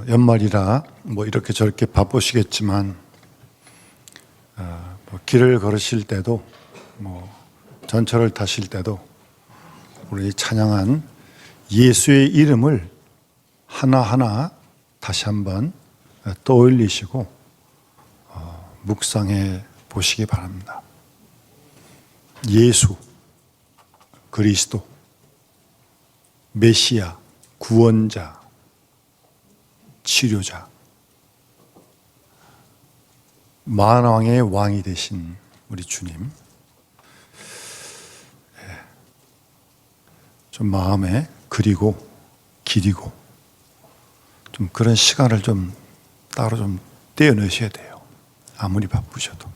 연말이라 이렇게 저렇게 바쁘시겠지만 길을 걸으실 때도 전철을 타실 때도 우리 찬양한 예수의 이름을 하나하나 다시 한번 떠올리시고 묵상해 보시기 바랍니다. 예수, 그리스도, 메시아, 구원자, 치료자, 만왕의 왕이 되신 우리 주님, 좀 마음에 그리고 기리고 좀 그런 시간을 좀 따로 좀 떼어내셔야 돼요. 아무리 바쁘셔도.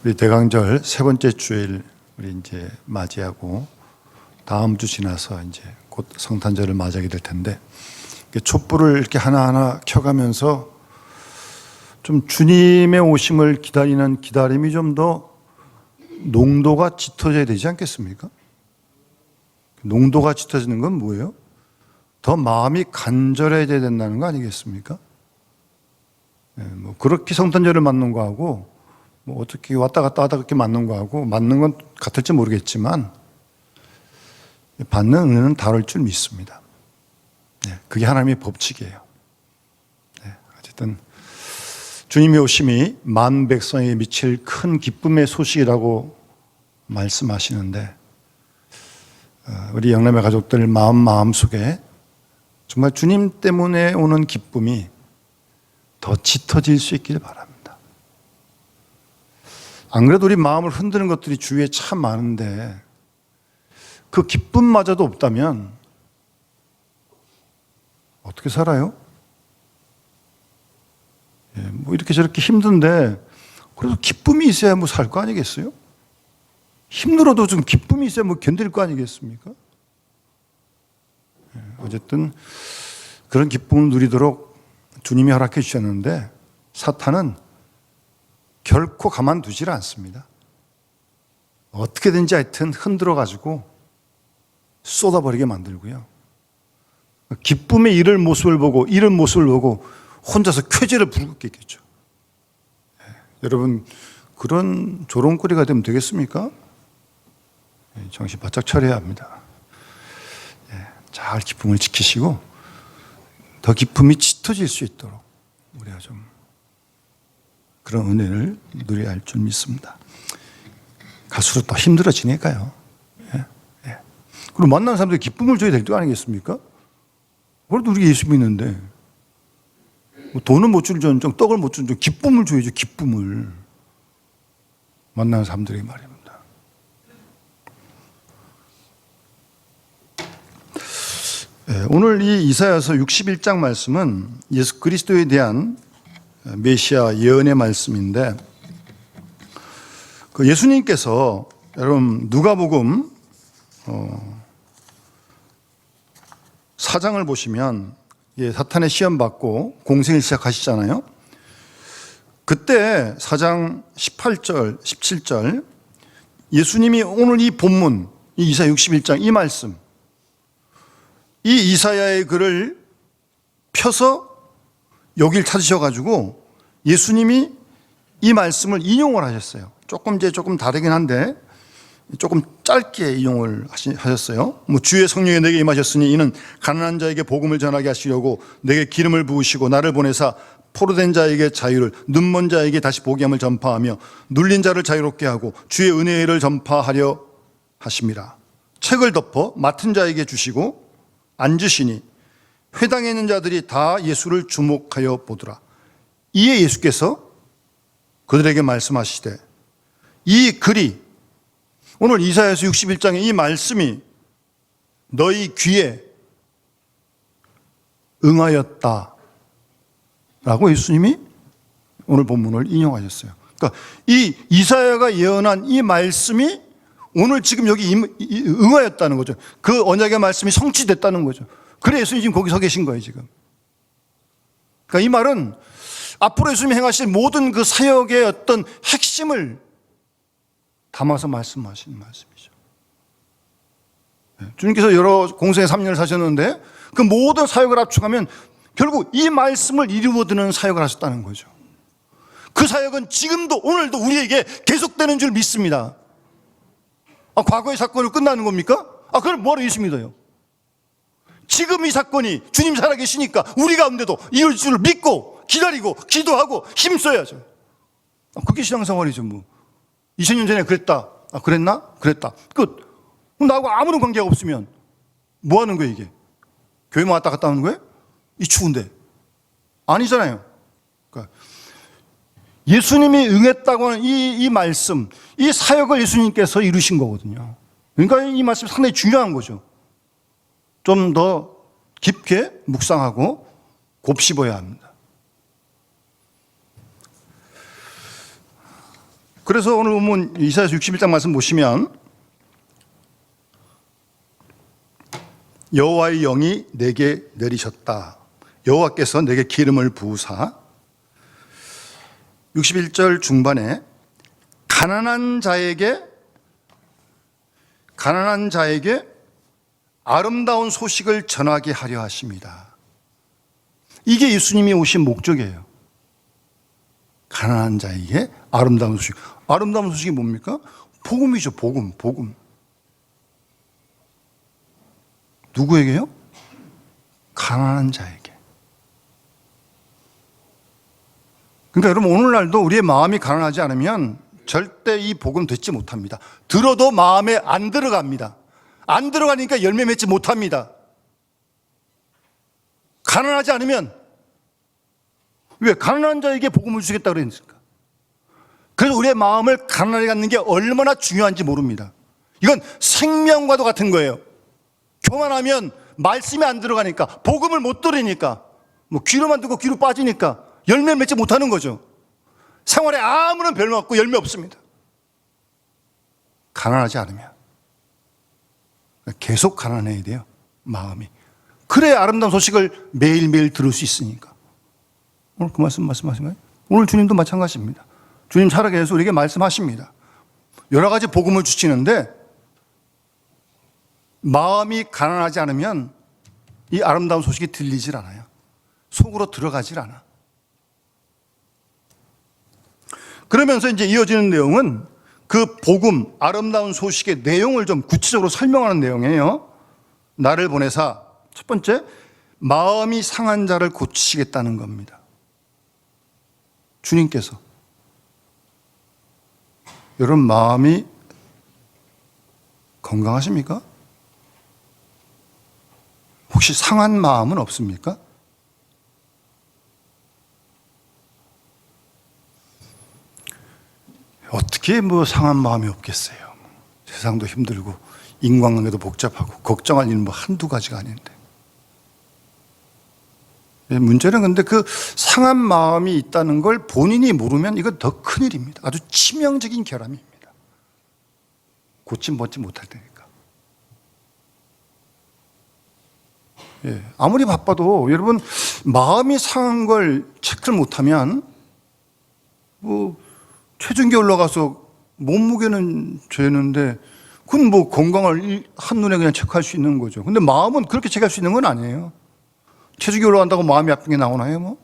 우리 대강절 세 번째 주일 우리 이제 맞이하고 다음 주 지나서 이제 곧 성탄절을 맞이하게 될 텐데, 촛불을 이렇게 하나하나 켜가면서 좀 주님의 오심을 기다리는 기다림이 좀 더 농도가 짙어져야 되지 않겠습니까? 농도가 짙어지는 건 뭐예요? 더 마음이 간절해져야 된다는 거 아니겠습니까? 그렇게 성탄절을 맞는 거하고 어떻게 왔다 갔다 하다 그렇게 맞는 거하고 맞는 건 같을지 모르겠지만 받는 은혜는 다를 줄 믿습니다. 그게 하나님의 법칙이에요. 어쨌든 주님의 오심이 만 백성에게 미칠 큰 기쁨의 소식이라고 말씀하시는데, 우리 영남의 가족들 마음속에 정말 주님 때문에 오는 기쁨이 더 짙어질 수 있기를 바랍니다. 안 그래도 우리 마음을 흔드는 것들이 주위에 참 많은데 그 기쁨마저도 없다면 어떻게 살아요? 이렇게 저렇게 힘든데 그래도 기쁨이 있어야 살 거 아니겠어요? 힘들어도 좀 기쁨이 있어야 견딜 거 아니겠습니까? 어쨌든 그런 기쁨을 누리도록 주님이 허락해 주셨는데 사탄은 결코 가만두질 않습니다. 어떻게든지 하여튼 흔들어 가지고 쏟아버리게 만들고요. 기쁨의 이런 모습을 보고 혼자서 쾌재를 부르게 있겠죠. 여러분, 그런 조롱거리가 되면 되겠습니까? 정신 바짝 차려야 합니다. 잘 기쁨을 지키시고 더 기쁨이 짙어질 수 있도록 우리가 좀 그런 은혜를 누려야 할 줄 믿습니다. 갈수록 더 힘들어지니까요. 그리고 만나는 사람들이 기쁨을 줘야 될 거 아니겠습니까? 그래도 우리 예수 믿는데 돈은 못 줄전 떡을 못 줄전 기쁨을 줘야죠. 기쁨을 만나는 사람들에게 말입니다. 오늘 이 이사야서 61장 말씀은 예수 그리스도에 대한 메시아 예언의 말씀인데, 그 예수님께서 여러분 누가복음 4장을 보시면 사탄의 시험 받고 공생을 시작하시잖아요. 그때 4장 18절, 17절 예수님이 오늘 이 본문, 이 이사야 61장 이 말씀, 이 이사야의 글을 펴서 여길 찾으셔가지고 예수님이 이 말씀을 인용을 하셨어요. 조금 다르긴 한데 조금 짧게 인용을 하셨어요. 주의 성령이 내게 임하셨으니 이는 가난한 자에게 복음을 전하게 하시려고 내게 기름을 부으시고 나를 보내사 포로된 자에게 자유를, 눈먼 자에게 다시 보게 함을 전파하며 눌린 자를 자유롭게 하고 주의 은혜를 전파하려 하심이라. 책을 덮어 맡은 자에게 주시고 앉으시니 회당에 있는 자들이 다 예수를 주목하여 보더라. 이에 예수께서 그들에게 말씀하시되, 이 글이, 오늘 이사야서 61장의 이 말씀이 너희 귀에 응하였다 라고 예수님이 오늘 본문을 인용하셨어요. 그러니까 이 이사야가 예언한 이 말씀이 오늘 지금 여기 응하였다는 거죠. 그 언약의 말씀이 성취됐다는 거죠. 그래 예수님이 지금 거기 서 계신 거예요, 지금. 그러니까 이 말은 앞으로 예수님이 행하실 모든 그 사역의 어떤 핵심을 담아서 말씀하시는 말씀이죠. 주님께서 여러 공생의 3년을 사셨는데 그 모든 사역을 압축하면 결국 이 말씀을 이루어드는 사역을 하셨다는 거죠. 그 사역은 지금도 오늘도 우리에게 계속되는 줄 믿습니다. 과거의 사건으로 끝나는 겁니까? 그럼 뭐하러 예수 믿어요? 지금 이 사건이 주님 살아계시니까 우리 가운데도 이룰 줄 믿고 기다리고 기도하고 힘써야죠. 그게 신앙생활이죠. 뭐 2000년 전에 그랬다. 그랬나? 그랬다. 끝. 그럼 나하고 아무런 관계가 없으면 뭐 하는 거예요 이게? 교회만 왔다 갔다 하는 거예요? 이 추운데. 아니잖아요. 그러니까 예수님이 응했다고 하는 이 말씀, 이 사역을 예수님께서 이루신 거거든요. 그러니까 이 말씀이 상당히 중요한 거죠. 좀 더 깊게 묵상하고 곱씹어야 합니다. 그래서 오늘 본문 이사야서 61장 말씀 보시면 여호와의 영이 내게 내리셨다. 여호와께서 내게 기름을 부으사 61절 중반에 가난한 자에게 아름다운 소식을 전하게 하려 하십니다. 이게 예수님이 오신 목적이에요. 가난한 자에게 아름다운 소식. 아름다운 소식이 뭡니까? 복음이죠. 복음. 누구에게요? 가난한 자에게. 그러니까 여러분 오늘날도 우리의 마음이 가난하지 않으면 절대 이 복음 듣지 못합니다. 들어도 마음에 안 들어갑니다. 안 들어가니까 열매 맺지 못합니다. 가난하지 않으면 왜? 가난한 자에게 복음을 주겠다고 그랬습니까? 그래서 우리의 마음을 가난하게 갖는 게 얼마나 중요한지 모릅니다. 이건 생명과도 같은 거예요. 교만하면 말씀이 안 들어가니까 복음을 못 들으니까 뭐 귀로만 듣고 귀로 빠지니까 열매를 맺지 못하는 거죠. 생활에 아무런 별로 없고 열매 없습니다. 가난하지 않으면 계속 가난해야 돼요. 마음이. 그래야 아름다운 소식을 매일매일 들을 수 있으니까. 오늘 그 말씀하신 거예요? 오늘 주님도 마찬가지입니다. 주님 살아계셔서 우리에게 말씀하십니다. 여러 가지 복음을 주시는데 마음이 가난하지 않으면 이 아름다운 소식이 들리질 않아요. 속으로 들어가질 않아. 그러면서 이제 이어지는 내용은 그 복음, 아름다운 소식의 내용을 좀 구체적으로 설명하는 내용이에요. 나를 보내사 첫 번째, 마음이 상한 자를 고치시겠다는 겁니다. 주님께서. 여러분 마음이 건강하십니까? 혹시 상한 마음은 없습니까? 어떻게 뭐 상한 마음이 없겠어요. 세상도 힘들고 인간관계도 복잡하고 걱정할 일은 뭐 한두 가지가 아닌데. 문제는 근데 그 상한 마음이 있다는 걸 본인이 모르면 이건 더 큰일입니다. 아주 치명적인 결함입니다. 고침받지 못할 테니까. 아무리 바빠도 여러분 마음이 상한 걸 체크를 못하면 뭐 체중계 올라가서 몸무게는 재는데 그건 뭐 건강을 한눈에 그냥 체크할 수 있는 거죠. 근데 마음은 그렇게 체크할 수 있는 건 아니에요. 체중이 올라간다고 마음이 아픈 게 나오나요, 뭐?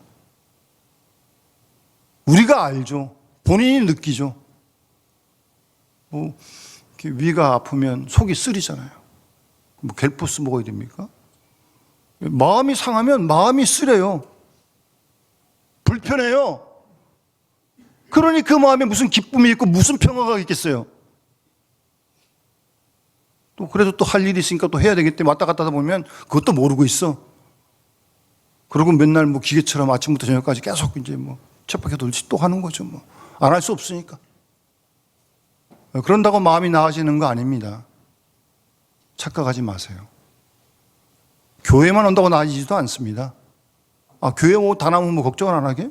우리가 알죠. 본인이 느끼죠. 뭐, 위가 아프면 속이 쓰리잖아요. 뭐, 겔포스 먹어야 됩니까? 마음이 상하면 마음이 쓰려요. 불편해요. 그러니 그 마음에 무슨 기쁨이 있고 무슨 평화가 있겠어요. 또 그래도 또 할 일이 있으니까 또 해야 되기 때문에 왔다 갔다 하다 보면 그것도 모르고 있어. 그리고 맨날 뭐 기계처럼 아침부터 저녁까지 계속 이제 뭐 쳇바퀴 돌듯이 또 하는 거죠. 뭐 안 할 수 없으니까. 그런다고 마음이 나아지는 거 아닙니다. 착각하지 마세요. 교회만 온다고 나아지지도 않습니다. 교회 오고 다 나오면 뭐 걱정을 안 하게?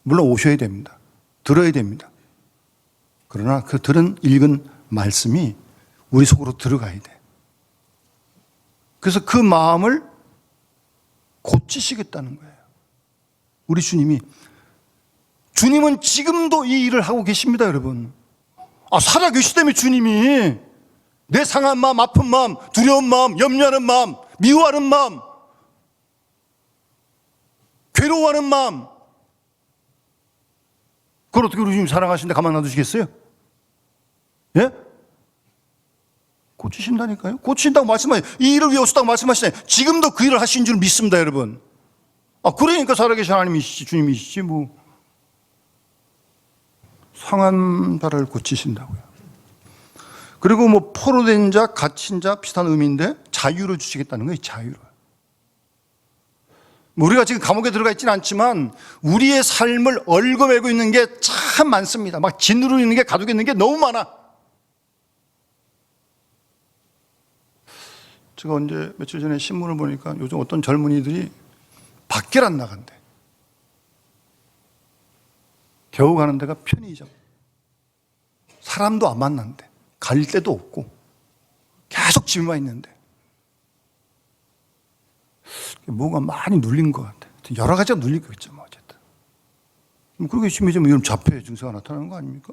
물론 오셔야 됩니다. 들어야 됩니다. 그러나 그 들은 읽은 말씀이 우리 속으로 들어가야 돼. 그래서 그 마음을 고치시겠다는 거예요. 우리 주님은 지금도 이 일을 하고 계십니다, 여러분. 살아계시다며 주님이 내 상한 마음, 아픈 마음, 두려운 마음, 염려하는 마음, 미워하는 마음 괴로워하는 마음, 그걸 어떻게 우리 주님 사랑하시는데 가만 놔두시겠어요? 예? 고치신다니까요. 고치신다고 말씀하세요. 이 일을 위해 오셨다고 말씀하시잖아요. 지금도 그 일을 하신 줄 믿습니다, 여러분. 그러니까 살아계신 하나님이시지, 주님이시지 뭐. 상한 자를 고치신다고요. 그리고 뭐 포로된 자, 갇힌 자 비슷한 의미인데 자유를 주시겠다는 거예요. 자유를. 우리가 지금 감옥에 들어가 있지는 않지만 우리의 삶을 얽어매고 있는 게 참 많습니다. 막 짓누르고 있는 게, 가두고 있는 게 너무 많아. 제가 언제 며칠 전에 신문을 보니까 요즘 어떤 젊은이들이 밖을 안 나간대. 겨우 가는 데가 편의점. 사람도 안 만난대. 갈 데도 없고 계속 집에만 있는데 뭐가 많이 눌린 것 같아. 여러 가지가 눌릴 거겠죠, 뭐 어쨌든. 그렇게 심해지면 이런 자폐 증세가 나타나는 거 아닙니까?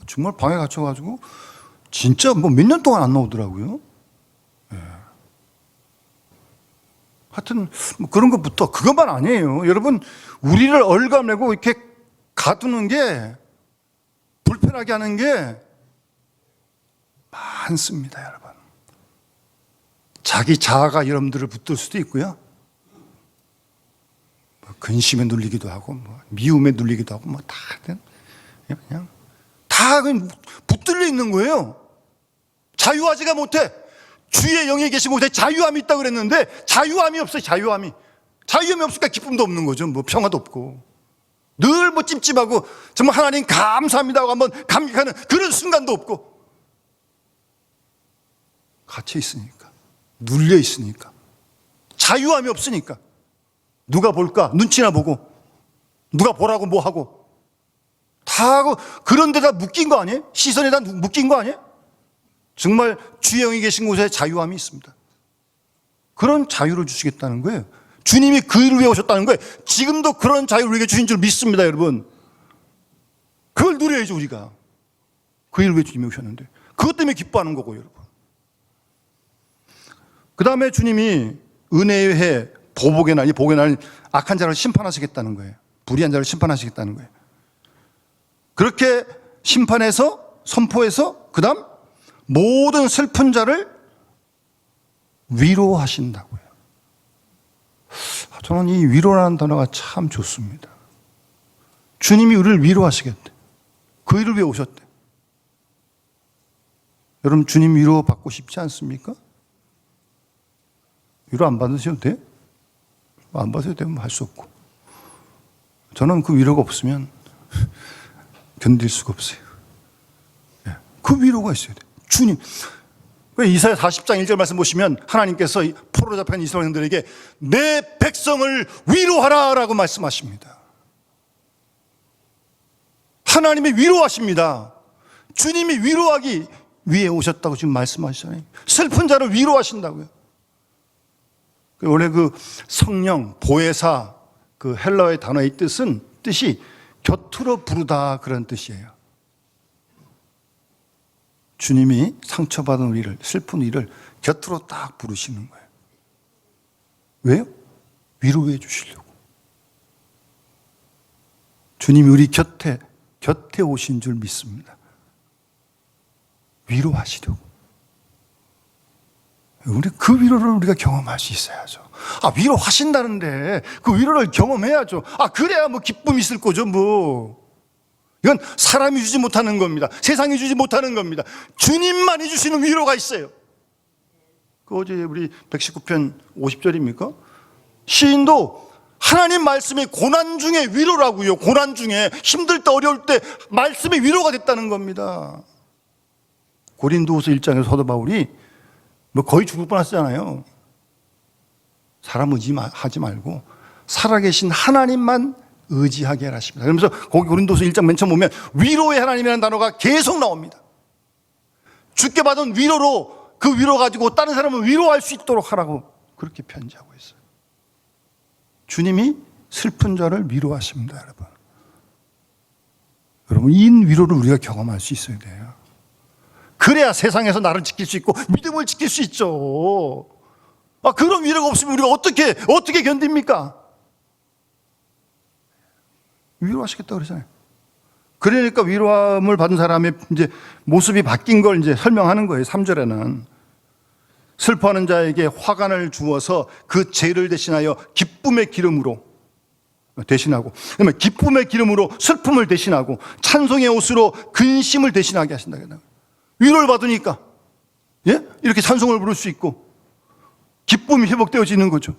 정말 방에 갇혀가지고 진짜 뭐 몇 년 동안 안 나오더라고요. 예. 하여튼 뭐 그런 것부터 그것만 아니에요. 여러분, 우리를 얽어매고 이렇게 가두는 게, 불편하게 하는 게 많습니다, 여러분. 자기 자아가 여러분들을 붙들 수도 있고요. 뭐 근심에 눌리기도 하고, 뭐 미움에 눌리기도 하고, 뭐 다 그냥 다 그냥 붙들려 있는 거예요. 자유하지가 못해. 주의 영에 계신 곳에 자유함이 있다고 그랬는데 자유함이 없어요. 자유함이 없으니까 기쁨도 없는 거죠. 뭐 평화도 없고 늘 뭐 찝찝하고 정말 하나님 감사합니다 하고 한번 감격하는 그런 순간도 없고, 갇혀 있으니까, 눌려 있으니까, 자유함이 없으니까 누가 볼까 눈치나 보고, 누가 보라고 뭐 하고 다 하고, 그런 데다 묶인 거 아니에요? 시선에다 묶인 거 아니에요? 정말 주의 영이 계신 곳에 자유함이 있습니다. 그런 자유를 주시겠다는 거예요. 주님이 그 일을 위해 오셨다는 거예요. 지금도 그런 자유를 우리에게 주신 줄 믿습니다, 여러분. 그걸 누려야죠, 우리가. 그 일을 위해 주님이 오셨는데 그것 때문에 기뻐하는 거고, 여러분. 그 다음에 주님이 은혜의 해, 보복의 날, 이 복의 날, 악한 자를 심판하시겠다는 거예요. 불의한 자를 심판하시겠다는 거예요. 그렇게 심판해서, 선포해서, 그 다음 모든 슬픈 자를 위로하신다고요. 저는 이 위로라는 단어가 참 좋습니다. 주님이 우리를 위로하시겠대. 그 일을 위해 오셨대. 여러분, 주님 위로 받고 싶지 않습니까? 위로 안 받으셔도 돼? 안 받으셔도 되면 할 수 없고. 저는 그 위로가 없으면 견딜 수가 없어요. 그 위로가 있어야 돼. 주님. 이사야 40장 1절 말씀 보시면 하나님께서 포로로 잡힌 이스라엘인들에게 내 백성을 위로하라 라고 말씀하십니다. 하나님이 위로하십니다. 주님이 위로하기 위해 오셨다고 지금 말씀하시잖아요. 슬픈 자를 위로하신다고요. 원래 그 성령, 보혜사, 그 헬라어의 단어의 뜻이 곁으로 부르다, 그런 뜻이에요. 주님이 상처받은 우리를, 슬픈 우리를 곁으로 딱 부르시는 거예요. 왜요? 위로해 주시려고. 주님이 우리 곁에 오신 줄 믿습니다. 위로하시려고. 우리 그 위로를 우리가 경험할 수 있어야죠. 위로하신다는데 그 위로를 경험해야죠. 그래야 뭐 기쁨이 있을 거죠, 뭐. 이건 사람이 주지 못하는 겁니다. 세상이 주지 못하는 겁니다. 주님만이 주시는 위로가 있어요. 어제 우리 119편 50절입니까? 시인도 하나님 말씀이 고난 중에 위로라고요. 고난 중에, 힘들 때, 어려울 때 말씀이 위로가 됐다는 겁니다. 고린도후서 1장에서 사도 바울이 뭐 거의 죽을 뻔했잖아요. 사람 의지하지 말고 살아계신 하나님만 의지하게 하십니다. 그러면서 거기 고린도서 1장 맨 처음 보면 위로의 하나님이라는 단어가 계속 나옵니다. 주께 받은 위로로 그 위로 가지고 다른 사람을 위로할 수 있도록 하라고 그렇게 편지하고 있어요. 주님이 슬픈 자를 위로하십니다, 여러분. 여러분, 이 위로를 우리가 경험할 수 있어야 돼요. 그래야 세상에서 나를 지킬 수 있고 믿음을 지킬 수 있죠. 그런 위로가 없으면 우리가 어떻게 견딥니까? 위로하시겠다고 그러잖아요. 그러니까 위로함을 받은 사람의 이제 모습이 바뀐 걸 이제 설명하는 거예요. 3절에는 슬퍼하는 자에게 화관을 주어서 그 죄를 대신하여 기쁨의 기름으로 대신하고, 그러면 기쁨의 기름으로 슬픔을 대신하고 찬송의 옷으로 근심을 대신하게 하신다. 위로를 받으니까 이렇게 찬송을 부를 수 있고 기쁨이 회복되어지는 거죠.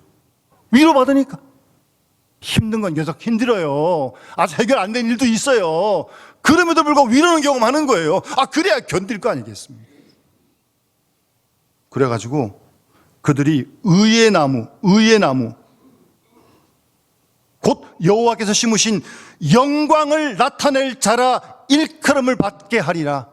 위로받으니까. 힘든 건 계속 힘들어요. 아직 해결 안 된 일도 있어요. 그럼에도 불구하고 위로는 경험하는 거예요. 그래야 견딜 거 아니겠습니까? 그래가지고 그들이 의의 나무 곧 여호와께서 심으신 영광을 나타낼 자라 일컬음을 받게 하리라.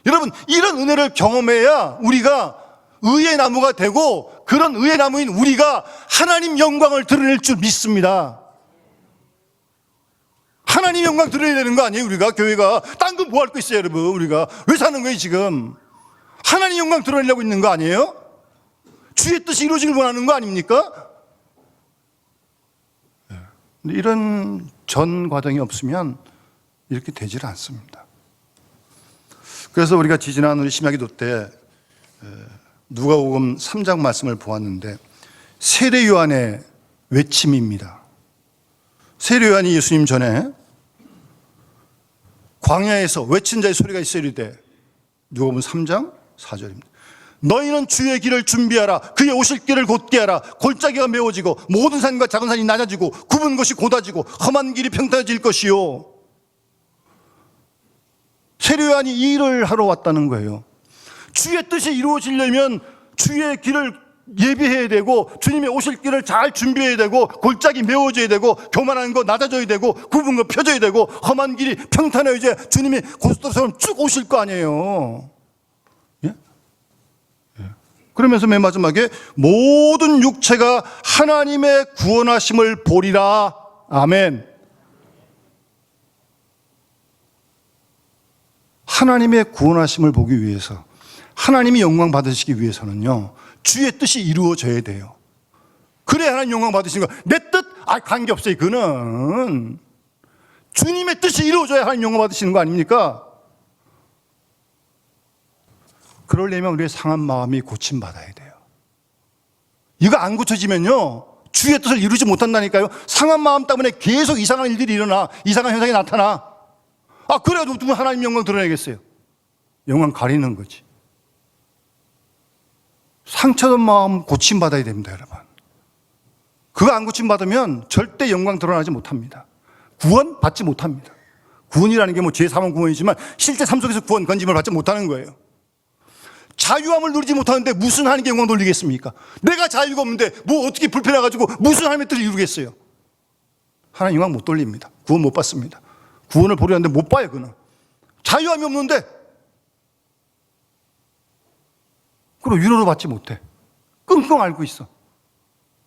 여러분, 이런 은혜를 경험해야 우리가 의의 나무가 되고, 그런 의의 나무인 우리가 하나님 영광을 드러낼 줄 믿습니다. 하나님 영광 드러내야 되는 거 아니에요? 우리가 교회가 딴 거 뭐 할 거 있어요? 여러분, 우리가 왜 사는 거예요 지금? 하나님 영광 드러내려고 있는 거 아니에요? 주의 뜻이 이루어지길 원하는 거 아닙니까? 근데 이런 전 과정이 없으면 이렇게 되질 않습니다. 그래서 우리가 지지난 우리 신약기도 때 누가복음 3장 말씀을 보았는데, 세례 요한의 외침입니다. 세례 요한이 예수님 전에 광야에서 외친 자의 소리가 있어 이르되, 누가복음 3장 4절입니다. 너희는 주의 길을 준비하라. 그의 오실 길을 곧게 하라. 골짜기가 메워지고 모든 산과 작은 산이 낮아지고 굽은 것이 곧아지고 험한 길이 평탄해질 것이요. 세례 요한이 이 일을 하러 왔다는 거예요. 주의 뜻이 이루어지려면 주의 길을 예비해야 되고, 주님의 오실 길을 잘 준비해야 되고, 골짜기 메워져야 되고, 교만한 거 낮아져야 되고, 굽은 거 펴져야 되고, 험한 길이 평탄해져야 주님이 고속도로처럼 쭉 오실 거 아니에요. 그러면서 맨 마지막에 모든 육체가 하나님의 구원하심을 보리라. 아멘. 하나님의 구원하심을 보기 위해서, 하나님이 영광 받으시기 위해서는요, 주의 뜻이 이루어져야 돼요. 그래야 하나님 영광 받으시는 거예요. 내 뜻? 관계없어요. 그는 주님의 뜻이 이루어져야 하나님 영광 받으시는 거 아닙니까? 그러려면 우리의 상한 마음이 고침받아야 돼요. 이거 안 고쳐지면요, 주의 뜻을 이루지 못한다니까요. 상한 마음 때문에 계속 이상한 일들이 일어나, 이상한 현상이 나타나. 그래도 누구 하나님 영광 드러내겠어요? 영광 가리는 거지. 상처된 마음 고침받아야 됩니다, 여러분. 그거 안 고침받으면 절대 영광 드러나지 못합니다. 구원 받지 못합니다. 구원이라는 게 죄 사함 구원이지만 실제 삶 속에서 구원 건짐을 받지 못하는 거예요. 자유함을 누리지 못하는데 무슨 하나님께 영광 돌리겠습니까? 내가 자유가 없는데 어떻게 불편해가지고 무슨 하나님의 뜻을 이루겠어요? 하나님 영광 못 돌립니다. 구원 못 받습니다. 구원을 보려 하는데 못 봐요. 그는 자유함이 없는데, 그리고 위로를 받지 못해. 끙끙 앓고 있어.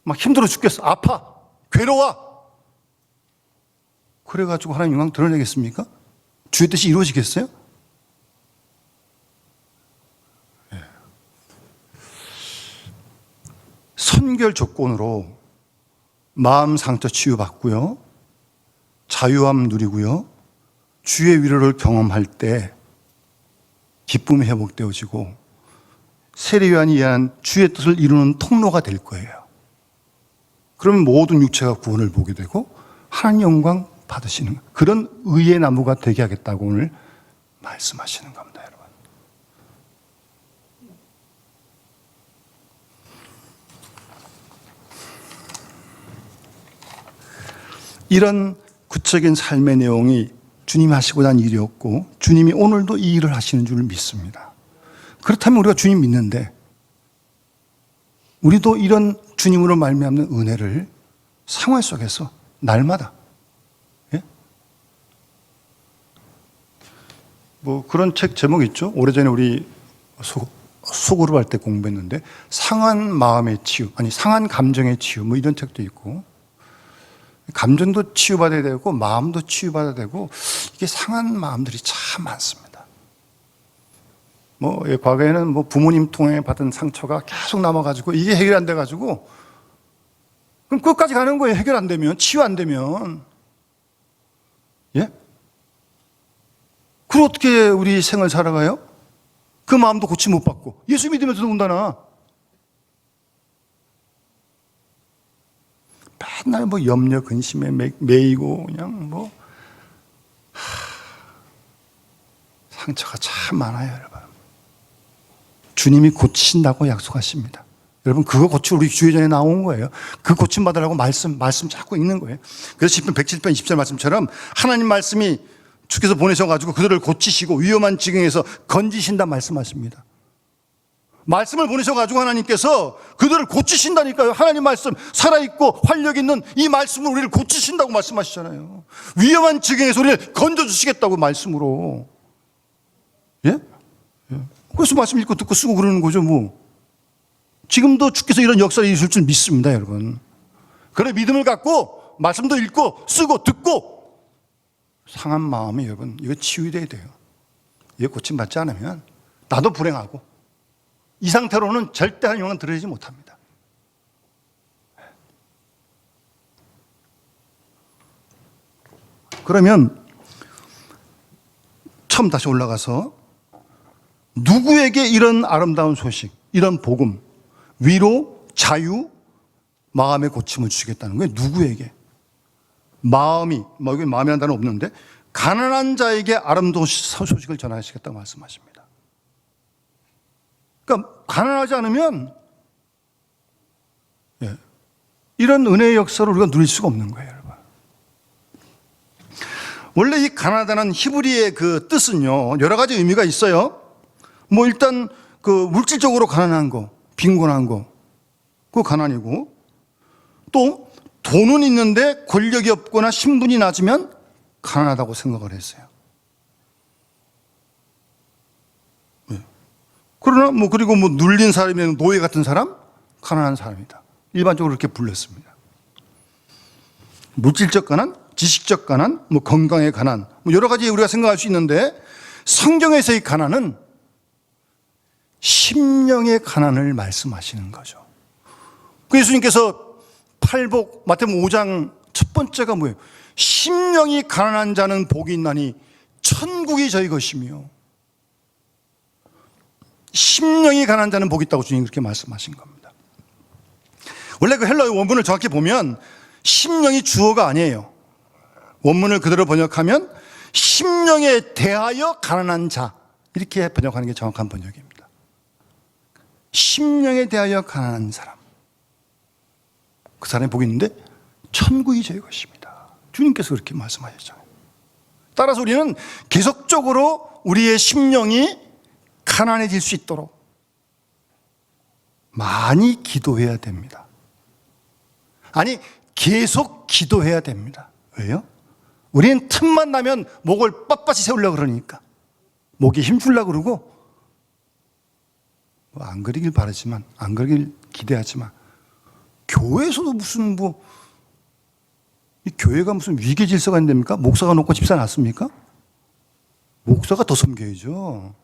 막 힘들어 죽겠어. 아파. 괴로워. 그래가지고 하나님 영광 드러내겠습니까? 주의 뜻이 이루어지겠어요? 선결 조건으로 마음 상처 치유받고요, 자유함 누리고요, 주의 위로를 경험할 때 기쁨이 회복되어지고 세례 요한이 이해한 주의 뜻을 이루는 통로가 될 거예요. 그러면 모든 육체가 구원을 보게 되고 하나님 영광 받으시는 그런 의의 나무가 되게 하겠다고 오늘 말씀하시는 겁니다, 여러분. 이런 구체적인 삶의 내용이 주님이 하시고자 한 일이었고, 주님이 오늘도 이 일을 하시는 줄 믿습니다. 그렇다면 우리가 주님 믿는데 우리도 이런 주님으로 말미암는 은혜를 생활 속에서 날마다 그런 책 제목 있죠? 오래전에 우리 소그룹 할 때 공부했는데, 상한 마음의 치유, 상한 감정의 치유, 이런 책도 있고, 감정도 치유받아야 되고 마음도 치유받아야 되고, 이게 상한 마음들이 참 많습니다. 과거에는 부모님 통해 받은 상처가 계속 남아가지고 이게 해결 안 돼가지고 그럼 끝까지 가는 거예요. 해결 안 되면, 치유 안 되면. 예? 그럼 어떻게 우리 생을 살아가요? 그 마음도 고침 못 받고. 예수 믿으면서 더군다나. 맨날 염려, 근심에 매이고, 그냥 상처가 참 많아요, 여러분. 주님이 고치신다고 약속하십니다. 여러분, 그거 고치 우리 주의전에 나온 거예요. 그 고침 받으라고 말씀 자꾸 읽는 거예요. 그래서 시편 107편 20절 말씀처럼 하나님 말씀이 주께서 보내셔가지고 그들을 고치시고 위험한 지경에서 건지신다 말씀하십니다. 말씀을 보내셔가지고 하나님께서 그들을 고치신다니까요. 하나님 말씀, 살아있고 활력 있는 이 말씀으로 우리를 고치신다고 말씀하시잖아요. 위험한 지경에서 우리를 건져주시겠다고 말씀으로. 예? 그래서 말씀 읽고 듣고 쓰고 그러는 거죠, 지금도 주께서 이런 역사를 이루실 줄 믿습니다, 여러분. 그래, 믿음을 갖고 말씀도 읽고 쓰고 듣고 상한 마음이 여러분, 이거 치유돼야 돼요. 이거 고침받지 않으면 나도 불행하고 이 상태로는 절대 하나님 영광 드러내지 못합니다. 그러면 처음 다시 올라가서 누구에게 이런 아름다운 소식, 이런 복음, 위로, 자유, 마음의 고침을 주시겠다는 거예요. 누구에게? 마음이, 여기 마음이라는 단어 없는데, 가난한 자에게 아름다운 소식을 전하시겠다고 말씀하십니다. 그러니까, 가난하지 않으면, 이런 은혜의 역사를 우리가 누릴 수가 없는 거예요, 여러분. 원래 이 가난하다는 히브리의 그 뜻은요, 여러 가지 의미가 있어요. 일단, 물질적으로 가난한 거, 빈곤한 거, 그거 가난이고, 또 돈은 있는데 권력이 없거나 신분이 낮으면 가난하다고 생각을 했어요. 그러나 그리고 눌린 사람이면 노예 같은 사람, 가난한 사람이다. 일반적으로 그렇게 불렸습니다. 물질적 가난, 지식적 가난, 건강의 가난, 여러 가지 우리가 생각할 수 있는데 성경에서의 가난은 심령의 가난을 말씀하시는 거죠. 그 예수님께서 팔복 마태복음 5장 첫 번째가 뭐예요? 심령이 가난한 자는 복이 있나니 천국이 저희 것이며, 심령이 가난한 자는 복이 있다고 주님이 그렇게 말씀하신 겁니다. 원래 그 헬라어 원문을 정확히 보면 심령이 주어가 아니에요. 원문을 그대로 번역하면 심령에 대하여 가난한 자, 이렇게 번역하는 게 정확한 번역입니다. 심령에 대하여 가난한 사람, 그 사람이 복이 있는데 천국이 저희 것입니다. 주님께서 그렇게 말씀하셨잖아요. 따라서 우리는 계속적으로 우리의 심령이 가난해질 수 있도록 많이 기도해야 됩니다. 아니, 계속 기도해야 됩니다. 왜요? 우리는 틈만 나면 목을 빳빳이 세우려고 그러니까, 목에 힘주려고 그러고, 안 그러길 바라지만, 안 그러길 기대하지만, 교회에서도 무슨 이 교회가 무슨 위계 질서가 있답니까? 목사가 놓고 집사 놨습니까? 목사가 더 섬겨야죠.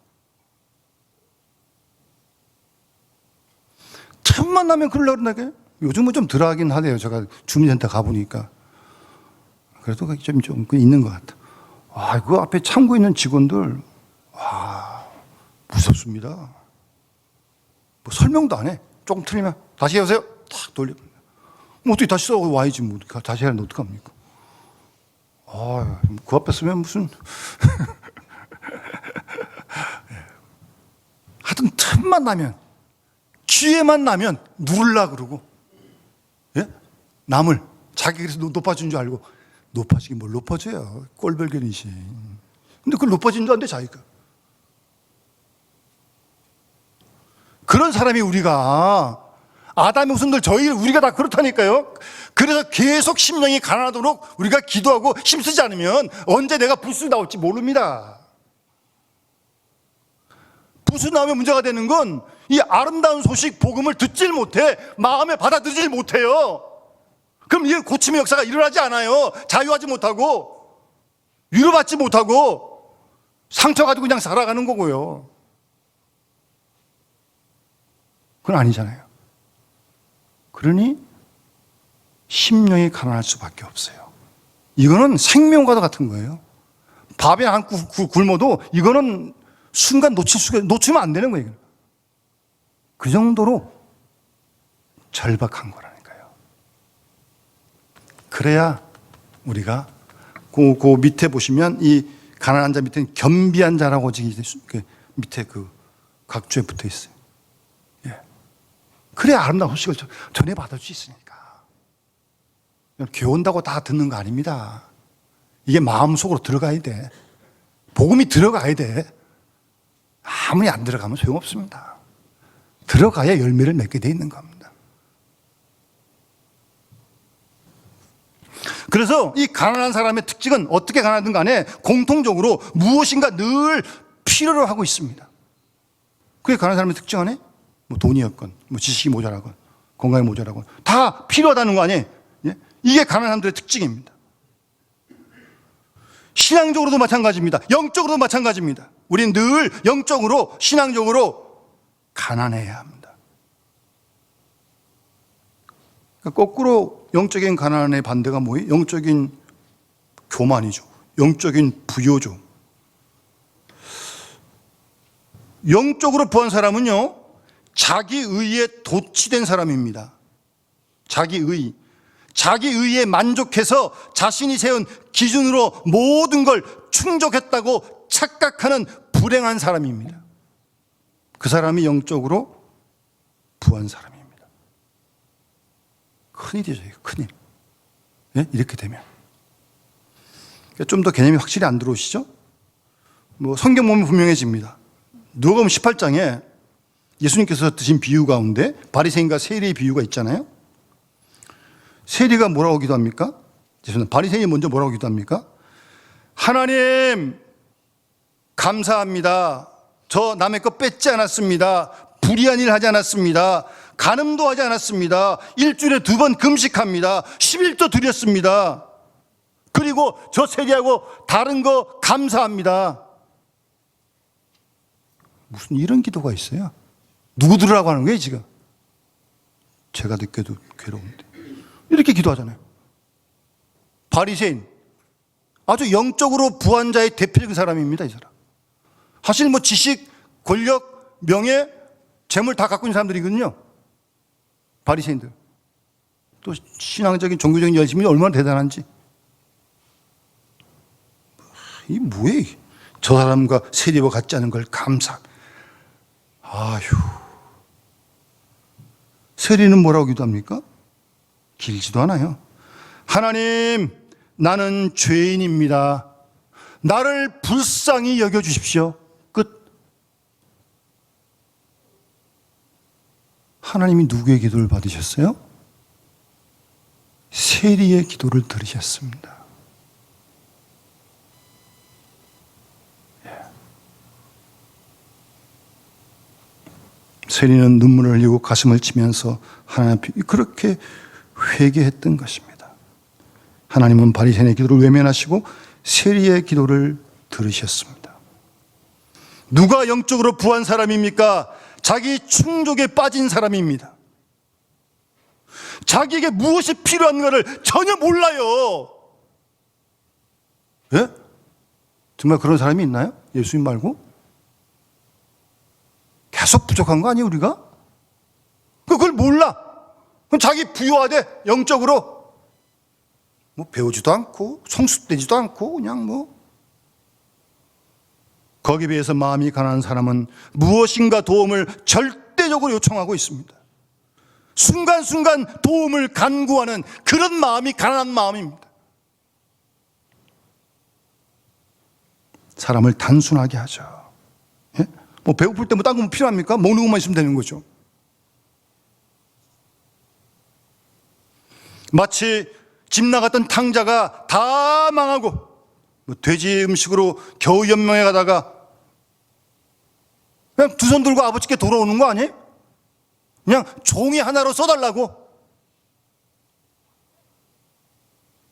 틈만 나면 그러려고 그러나요? 요즘은 좀 덜 하긴 하네요. 제가 주민센터 가보니까. 그래도 좀 있는 것 같아. 그 앞에 참고 있는 직원들, 무섭습니다. 설명도 안 해. 조금 틀리면 다시 해보세요. 탁 돌려. 어떻게 다시 써 와야지. 다시 해야 하는데 어떡합니까? 그 앞에 쓰면 무슨. 하여튼 틈만 나면, 기회만 나면 누르려고 그러고, 예? 남을 자기 그래서 높아진 줄 알고, 높아지긴 뭘 높아져요. 꼴별견이시. 근데 그걸 높아진 줄 아는데 자기가. 그런 사람이 우리가, 아담의 후손들 우리가 다 그렇다니까요. 그래서 계속 심령이 가난하도록 우리가 기도하고 힘쓰지 않으면 언제 내가 불수 나올지 모릅니다. 불수 나오면 문제가 되는 건 이 아름다운 소식, 복음을 듣질 못해, 마음에 받아들이질 못해요. 그럼 이 고침의 역사가 일어나지 않아요. 자유하지 못하고, 위로받지 못하고, 상처 가지고 그냥 살아가는 거고요. 그건 아니잖아요. 그러니 심령이 가난할 수밖에 없어요. 이거는 생명과도 같은 거예요. 밥에 한 국 굶어도 이거는 순간 놓치면 안 되는 거예요. 그 정도로 절박한 거라니까요. 그래야 우리가 그 밑에 보시면 이 가난한 자 밑에는 겸비한 자라고 밑에 그 각주에 붙어 있어요. 예. 그래야 아름다운 소식을 전해받을 수 있으니까. 교훈다고 다 듣는 거 아닙니다. 이게 마음속으로 들어가야 돼. 복음이 들어가야 돼. 아무리 안 들어가면 소용없습니다. 들어가야 열매를 맺게 돼 있는 겁니다. 그래서 이 가난한 사람의 특징은 어떻게 가난하든 간에 공통적으로 무엇인가 늘 필요로 하고 있습니다. 그게 가난한 사람의 특징 아니에요? 뭐 돈이었건, 뭐 지식이 모자라건, 건강이 모자라건 다 필요하다는 거 아니에요? 예? 이게 가난한 사람들의 특징입니다. 신앙적으로도 마찬가지입니다. 영적으로도 마찬가지입니다. 우리는 늘 영적으로, 신앙적으로 가난해야 합니다. 그러니까 거꾸로 영적인 가난의 반대가 뭐예요? 영적인 교만이죠. 영적인 부요죠. 영적으로 부한 사람은요, 자기 의에 도취된 사람입니다. 자기 의에 만족해서 자신이 세운 기준으로 모든 걸 충족했다고 착각하는 불행한 사람입니다. 그 사람이 영적으로 부한 사람입니다. 큰일이죠, 큰일. 예? 이렇게 되면. 좀 더 개념이 확실히 안 들어오시죠? 뭐 성경 보면 분명해집니다. 누가복음 18장에 예수님께서 드신 비유 가운데 바리새인과 세리의 비유가 있잖아요. 세리가 뭐라고 기도합니까? 바리새인이 먼저 뭐라고 기도합니까? 하나님 감사합니다. 저 남의 거 뺏지 않았습니다. 불의한 일 하지 않았습니다. 간음도 하지 않았습니다. 일주일에 2번 금식합니다. 11조 드렸습니다. 그리고 저 세리하고 다른 거 감사합니다. 무슨 이런 기도가 있어요? 누구 들으라고 하는 거예요 지금? 제가 듣기도 괴로운데 이렇게 기도하잖아요. 바리새인, 아주 영적으로 부한 자의 대표적인 사람입니다. 이 사람 사실 뭐 지식, 권력, 명예, 재물 다 갖고 있는 사람들이거든요. 바리새인들. 또 신앙적인 종교적인 열심이 얼마나 대단한지. 이 뭐예요? 저 사람과 세리와 같지 않은 걸 감사. 아휴. 세리는 뭐라고 기도합니까? 길지도 않아요. 하나님, 나는 죄인입니다. 나를 불쌍히 여겨주십시오. 끝. 하나님이 누구의 기도를 받으셨어요? 세리의 기도를 들으셨습니다. 세리는 눈물을 흘리고 가슴을 치면서 하나님 앞에 그렇게 회개했던 것입니다. 하나님은 바리새인의 기도를 외면하시고 세리의 기도를 들으셨습니다. 누가 영적으로 부한 사람입니까? 자기 충족에 빠진 사람입니다. 자기에게 무엇이 필요한가를 전혀 몰라요. 예? 정말 그런 사람이 있나요? 예수님 말고? 계속 부족한 거 아니에요, 우리가? 그걸 몰라. 그럼 자기 부유하되 영적으로 뭐 배우지도 않고 성숙되지도 않고 그냥 뭐. 거기에 비해서 마음이 가난한 사람은 무엇인가 도움을 절대적으로 요청하고 있습니다. 순간순간 도움을 간구하는 그런 마음이 가난한 마음입니다. 사람을 단순하게 하죠. 예? 뭐 배고플 때 뭐 딴 거 필요합니까? 먹는 것만 있으면 되는 거죠. 마치 집 나갔던 탕자가 다 망하고 뭐 돼지 음식으로 겨우 연명해 가다가 그냥 두 손 들고 아버지께 돌아오는 거 아니에요? 그냥 종이 하나로 써달라고.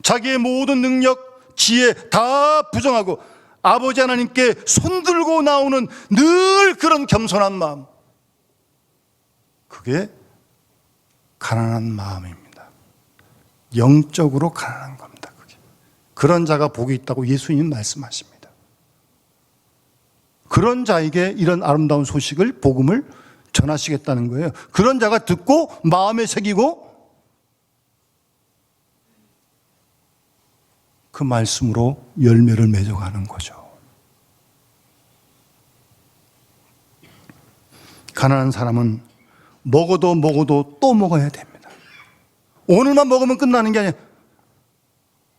자기의 모든 능력, 지혜 다 부정하고 아버지 하나님께 손들고 나오는 늘 그런 겸손한 마음. 그게 가난한 마음입니다. 영적으로 가난한 겁니다. 그게. 그런 자가 복이 있다고 예수님 말씀하십니다. 그런 자에게 이런 아름다운 소식을, 복음을 전하시겠다는 거예요. 그런 자가 듣고 마음에 새기고 그 말씀으로 열매를 맺어가는 거죠. 가난한 사람은 먹어도 또 먹어야 됩니다. 오늘만 먹으면 끝나는 게 아니라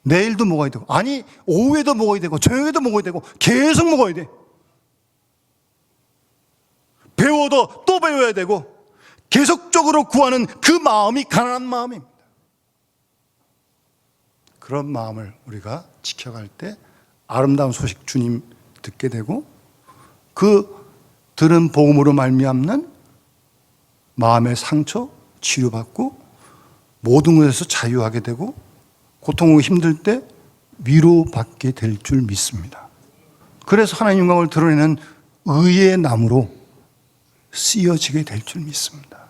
내일도 먹어야 되고, 아니 오후에도 먹어야 되고 저녁에도 먹어야 되고 계속 먹어야 돼. 배워도 또 배워야 되고 계속적으로 구하는 그 마음이 가난한 마음입니다. 그런 마음을 우리가 지켜갈 때 아름다운 소식 주님 듣게 되고, 그 들은 복음으로 말미암는 마음의 상처 치유받고 모든 것에서 자유하게 되고 고통하고 힘들 때 위로받게 될 줄 믿습니다. 그래서 하나님 영광을 드러내는 의의 나무로 쓰여지게 될 줄 믿습니다.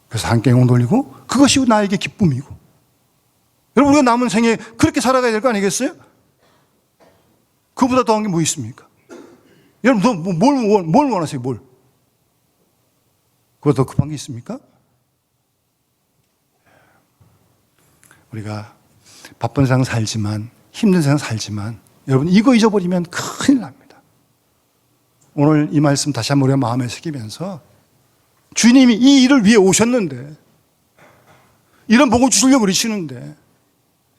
그래서 함께 영광 돌리고 그것이 나에게 기쁨이고, 여러분 우리가 남은 생에 그렇게 살아가야 될 거 아니겠어요? 그보다 더한 게 뭐 있습니까? 여러분 뭘 원하세요? 뭘? 그보다 더 급한 게 있습니까? 우리가 바쁜 세상 살지만, 힘든 세상 살지만, 여러분 이거 잊어버리면 큰일 납니다. 오늘 이 말씀 다시 한번 우리가 마음에 새기면서 주님이 이 일을 위해 오셨는데, 이런 복을 주시려고 그러시는데,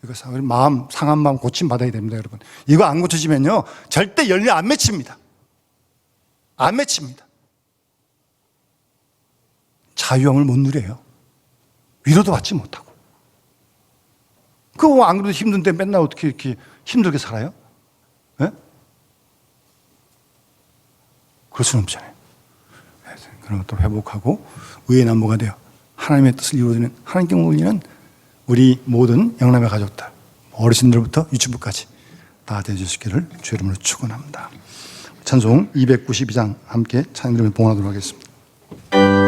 이거 마음, 상한 마음 고침 받아야 됩니다, 여러분. 이거 안 고쳐지면요 절대 열매 안 맺힙니다. 안 맺힙니다. 자유함을 못 누려요. 위로도 받지 못하고. 그거 안 그래도 힘든데 맨날 어떻게 이렇게 힘들게 살아요? 네? 그럴 수는 없잖아요. 그런 것도 회복하고 의의 나무가 되어 하나님의 뜻을 이루어지는, 하나님께 올리는 우리 모든 영남의 가족들, 어르신들부터 유치부까지 다 되어주시기를 주의 이름으로 축원합니다. 찬송 292장 함께 찬양 들으며 봉헌하도록 하겠습니다.